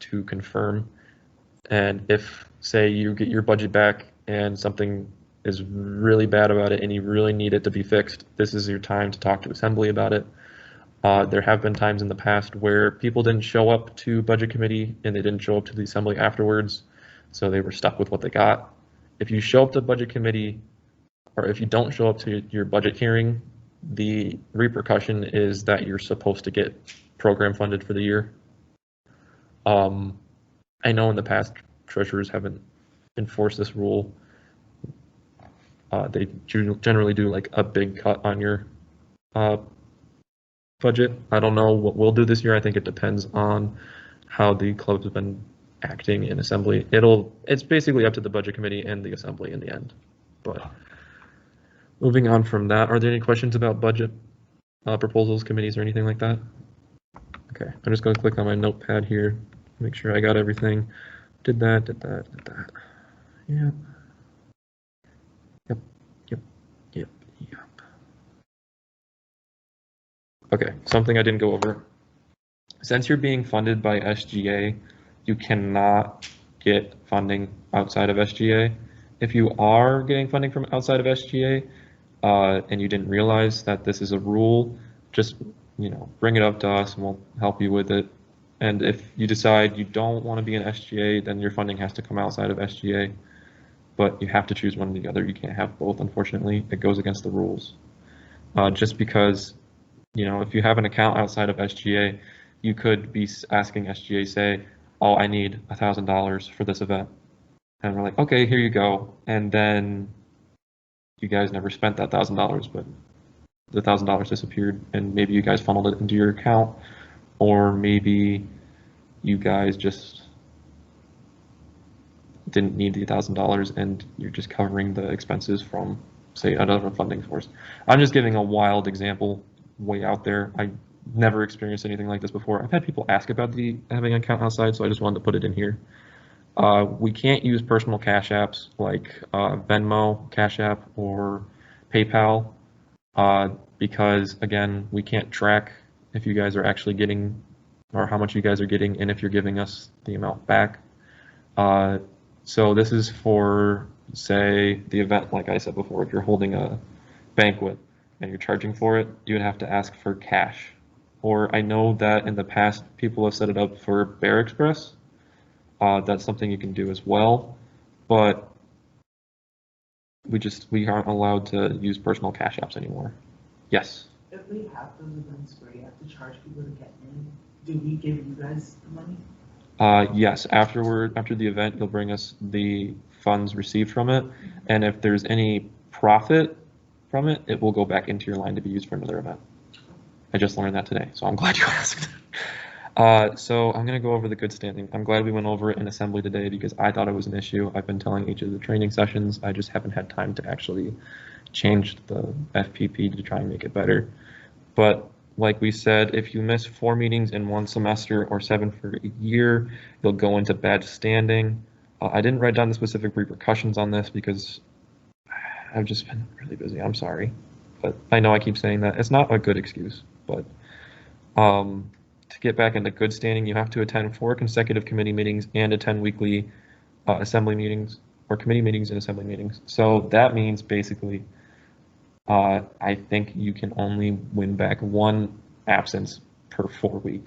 to confirm. And if, say, you get your budget back and something is really bad about it and you really need it to be fixed, this is your time to talk to Assembly about it. There have been times in the past where people didn't show up to Budget Committee and they didn't show up to the Assembly afterwards, so they were stuck with what they got. If you show up to Budget Committee, or if you don't show up to your budget hearing, the repercussion is that you're supposed to get program funded for the year. I know in the past treasurers haven't enforced this rule. They generally do like a big cut on your budget. I don't know what we'll do this year. I think it depends on how the clubs have been acting in Assembly. It's basically up to the Budget Committee and the Assembly in the end. But moving on from that, are there any questions about budget proposals, committees, or anything like that? Okay, I'm just going to click on my notepad here, make sure I got everything. Did that. Yeah. Yep. Okay, something I didn't go over. Since you're being funded by SGA, you cannot get funding outside of SGA. If you are getting funding from outside of SGA, and you didn't realize that this is a rule, just bring it up to us and we'll help you with it. And if you decide you don't want to be in SGA, then your funding has to come outside of SGA. But you have to choose one or the other. You can't have both, unfortunately. It goes against the rules. Just because, if you have an account outside of SGA, you could be asking SGA, say, oh, I need $1,000 for this event. And we're like, okay, here you go. And then you guys never spent that $1,000, but the $1,000 disappeared, and maybe you guys funneled it into your account, or maybe you guys just didn't need the $1,000 and you're just covering the expenses from, say, another funding source. I'm just giving a wild example way out there. I never experienced anything like this before. I've had people ask about having an account outside, so I just wanted to put it in here. We can't use personal cash apps like Venmo, Cash App, or PayPal because, again, we can't track if you guys are actually getting or how much you guys are getting and if you're giving us the amount back. So this is for, say, the event, like I said before, if you're holding a banquet and you're charging for it, you would have to ask for cash. Or I know that in the past, people have set it up for Bear Express. That's something you can do as well, but we aren't allowed to use personal cash apps anymore. Yes? If we have those events where you have to charge people to get in, do we give you guys the money? Yes, after the event, you'll bring us the funds received from it, and if there's any profit from it, it will go back into your line to be used for another event. I just learned that today, so I'm glad you asked. So I'm going to go over the good standing. I'm glad we went over it in Assembly today because I thought it was an issue. I've been telling each of the training sessions. I just haven't had time to actually change the FPP to try and make it better. But like we said, if you miss 4 meetings in 1 semester or 7 for a year, you'll go into bad standing. I didn't write down the specific repercussions on this because I've just been really busy. I'm sorry. But I know I keep saying that. It's not a good excuse, but to get back into good standing, you have to attend 4 consecutive committee meetings and attend weekly assembly meetings or committee meetings and assembly meetings. So that means basically, I think you can only win back 1 absence per 4 weeks.